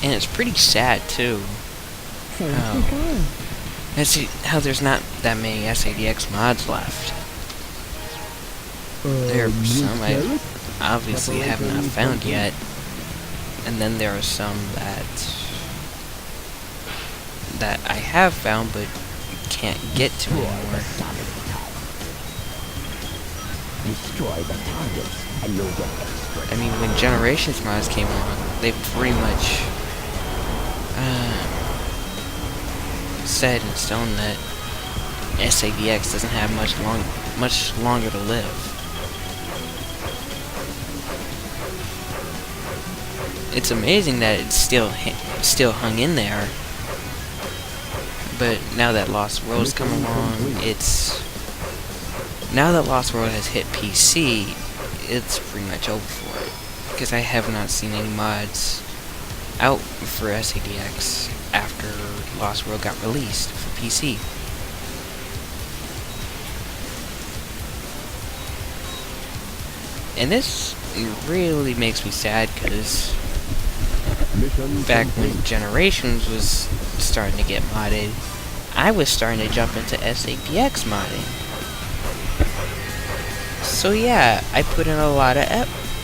And it's pretty sad too. Let's see how there's not that many SADX mods left. There are some I obviously have not found yet. And then there are some that I have found but can't get to anymore. Destroy the targets and you'll get extra. I mean, when Generations mods came along, they pretty much set in stone that SADX doesn't have much longer to live. It's amazing that it's still hung in there. But now that Lost World's come along, now that Lost World has hit PC, it's pretty much over for it. Because I have not seen any mods out for SADX after Lost World got released for PC. And this really makes me sad because back when Generations was starting to get modded, I was starting to jump into SADX modding. So yeah, I put in a lot of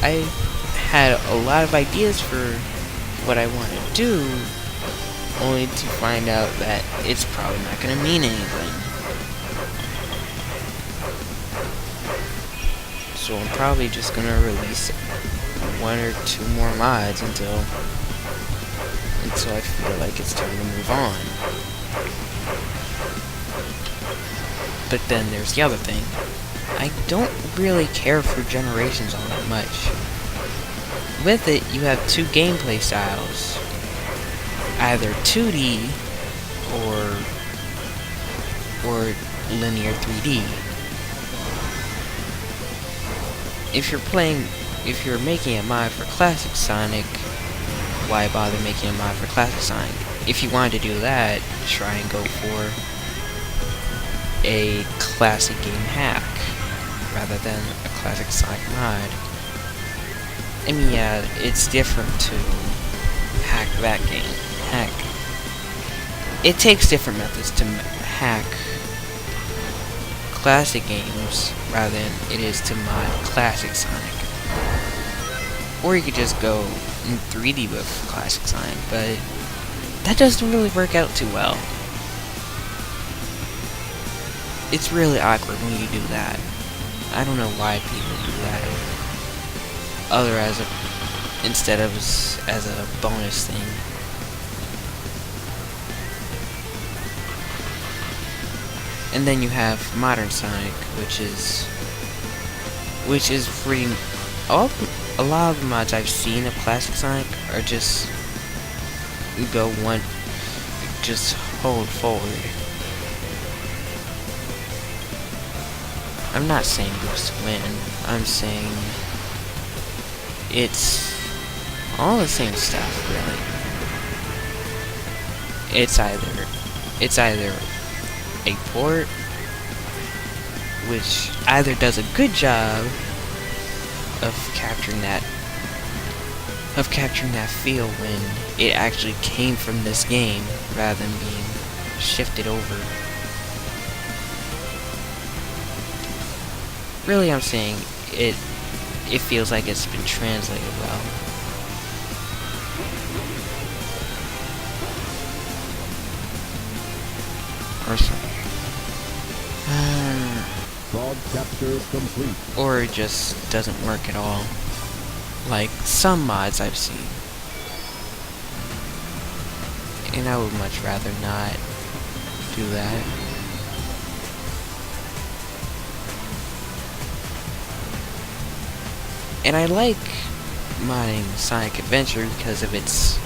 I had a lot of ideas for what I want to do, only to find out that it's probably not going to mean anything. So I'm probably just going to release 1 or 2 more mods until I feel like it's time to move on. But then there's the other thing. I don't really care for Generations all that much. With it, you have 2 gameplay styles. Either 2D or linear 3D. If you're making a mod for Classic Sonic, why bother making a mod for Classic Sonic? If you wanted to do that, try and go for a classic game hack rather than a Classic Sonic mod. I mean, yeah, it's different to hack that game. It takes different methods to hack classic games rather than it is to mod Classic Sonic. Or you could just go in 3D with Classic Sonic, but that doesn't really work out too well. It's really awkward when you do that. I don't know why people do that. Instead of as a bonus thing. And then you have Modern Sonic, which is pretty. A lot of the mods I've seen of Classic Sonic are just hold forward. I'm not saying boost to win. I'm saying it's all the same stuff, really. It's either a port which either does a good job of capturing that feel when it actually came from this game rather than being shifted over. Really, I'm saying it feels like it's been translated well. Or something. Or it just doesn't work at all. Like some mods I've seen. And I would much rather not do that. And I like modding Sonic Adventure because of its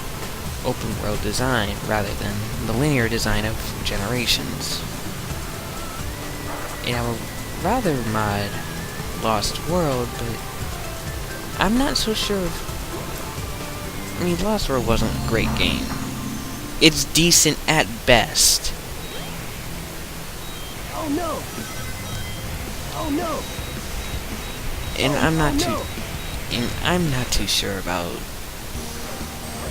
open world design rather than the linear design of Generations. And I would rather mod Lost World, but I'm not so sure I mean, Lost World wasn't a great game. It's decent at best. Oh no! Oh no! And I'm not too sure about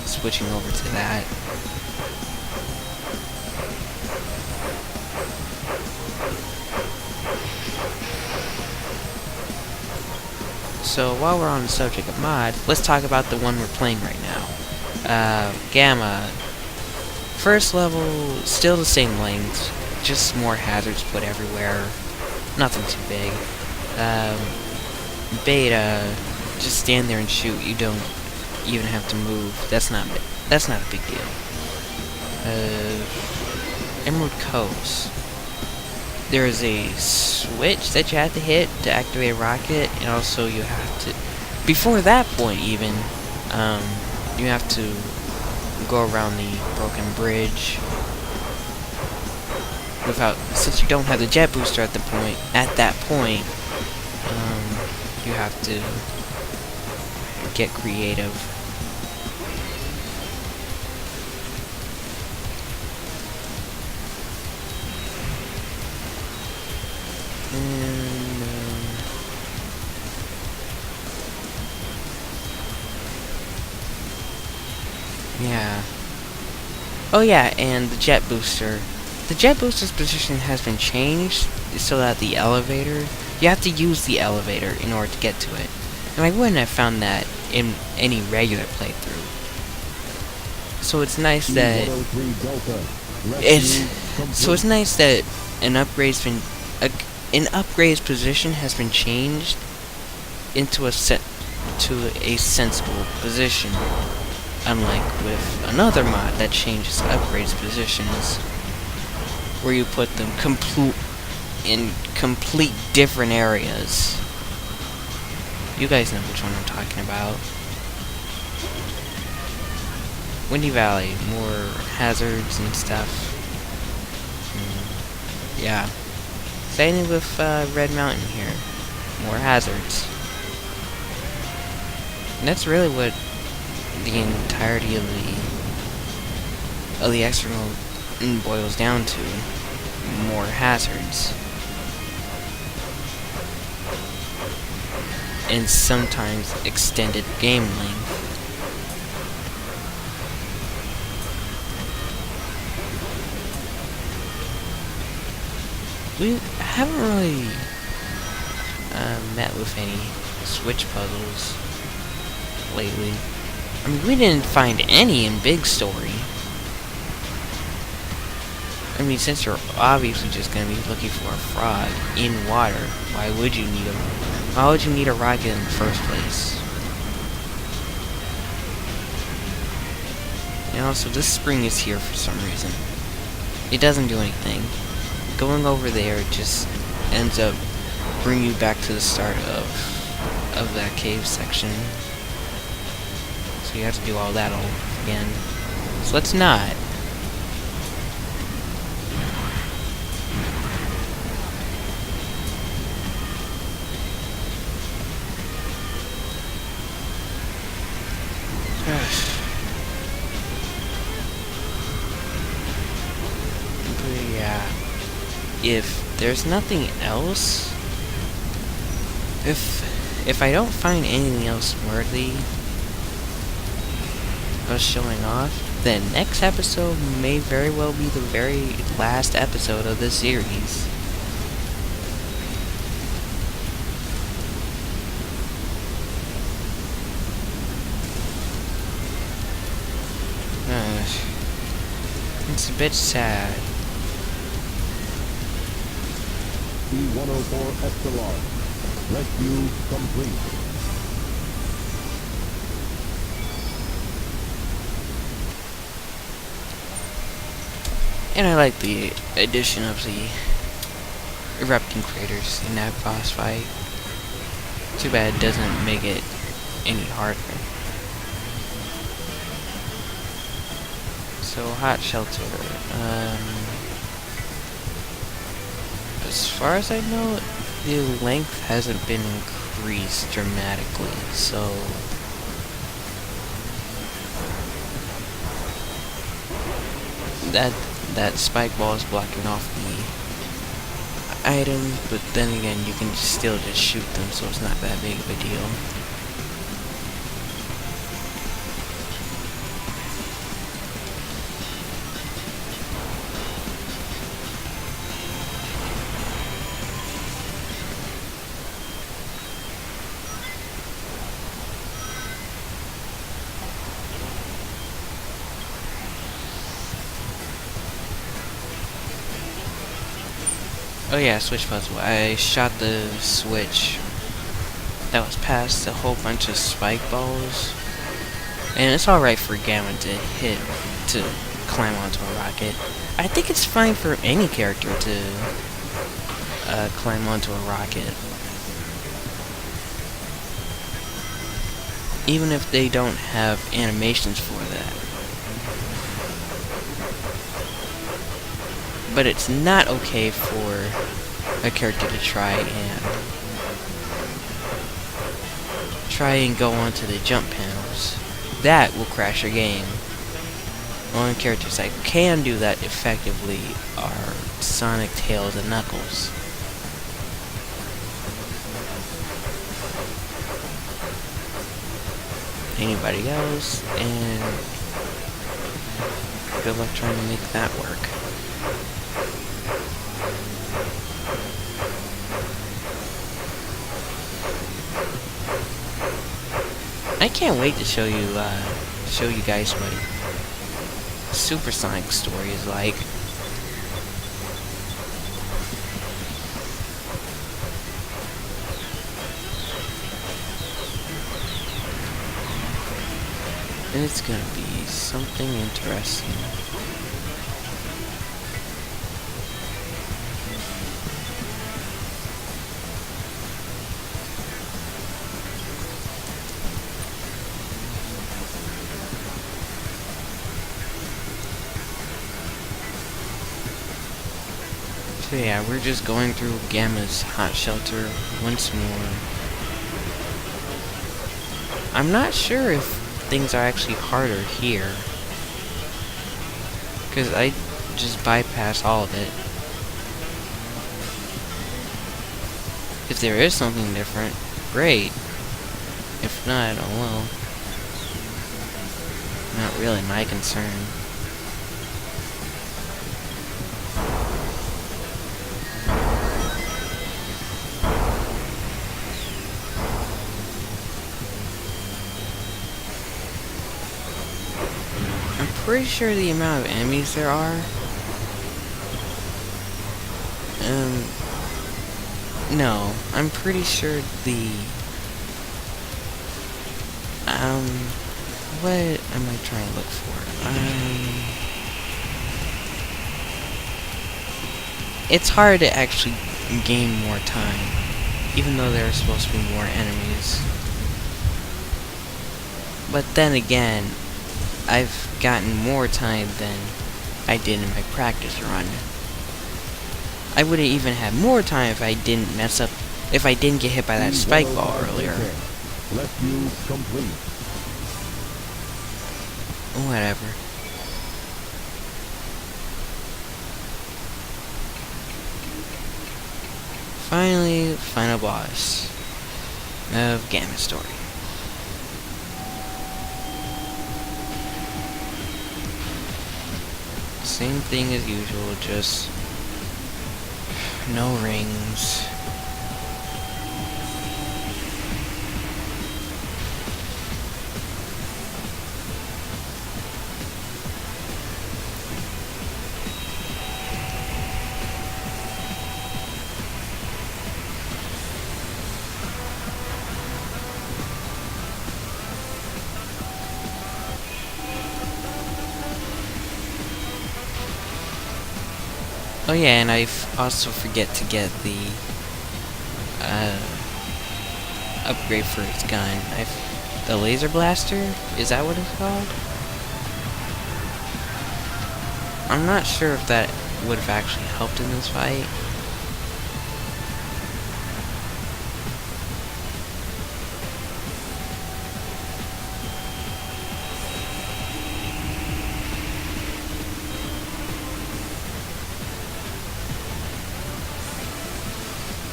switching over to that. So while we're on the subject of mods, let's talk about the one we're playing right now. Gamma. First level, still the same length, just more hazards put everywhere. Nothing too big. Beta, just stand there and shoot. You don't even have to move. That's not a big deal. Emerald Coast. There is a switch that you have to hit to activate a rocket, and also you have to, before that point even, you have to go around the broken bridge without, since you don't have the jet booster at that point, you have to get creative. And, yeah. Oh yeah, and the jet booster. The jet booster's position has been changed so that the elevator, you have to use the elevator in order to get to it. And I wouldn't have found that in any regular playthrough. So it's nice that an upgrade's position has been changed into a sensible position, unlike with another mod that changes upgrades positions, where you put them in complete different areas. You guys know which one I'm talking about. Windy Valley, more hazards and stuff. Yeah. Same with Red Mountain here. More hazards. And that's really what the entirety of the extra mode boils down to. More hazards. And sometimes extended game length. We haven't really met with any switch puzzles lately. I mean, we didn't find any in Big Story. I mean, since you're obviously just gonna be looking for a frog in water, why would you need a rocket in the first place? And also, this spring is here for some reason. It doesn't do anything. Going over there just ends up bringing you back to the start of that cave section. So you have to do all that all again. So let's not. But yeah. If there's nothing else, if I don't find anything else worthy of showing off, then next episode may very well be the very last episode of this series. It's a bit sad. B-104 Estelar. Rescue complete. And I like the addition of the erupting craters in that boss fight. Too bad it doesn't make it any harder. So, hot shelter. As far as I know, the length hasn't been increased dramatically, so that spike ball is blocking off the items, but then again, you can still just shoot them, so it's not that big of a deal. Oh yeah, switch puzzle. I shot the switch that was past a whole bunch of spike balls. And it's alright for Gamma to climb onto a rocket. I think it's fine for any character to climb onto a rocket. Even if they don't have animations for that. But it's not okay for a character to try and go onto the jump panels. That will crash your game. Only characters that can do that effectively are Sonic, Tails, and Knuckles. Anybody else, and good luck trying to make that work. I can't wait to show you guys what Supersonic story is like. And it's gonna be something interesting. So yeah, we're just going through Gamma's hot shelter once more. I'm not sure if things are actually harder here, because I just bypass all of it. If there is something different, great. If not, oh well. Not really my concern. Pretty sure the amount of enemies there are. No, I'm pretty sure the what am I trying to look for? It's hard to actually gain more time, even though there are supposed to be more enemies. But then again, I've gotten more time than I did in my practice run. I would have even had more time if I didn't mess up, if I didn't get hit by that spike ball earlier. Left you complete. Whatever. Finally, final boss of Gamma Story. Same thing as usual, just no rings. Oh yeah, and I also forget to get the upgrade for its gun. The laser blaster? Is that what it's called? I'm not sure if that would have actually helped in this fight.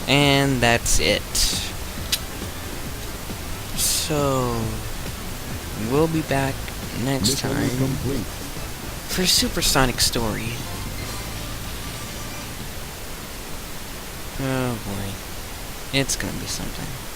And that's it. So, we'll be back next time for Supersonic Story. Oh boy. It's gonna be something.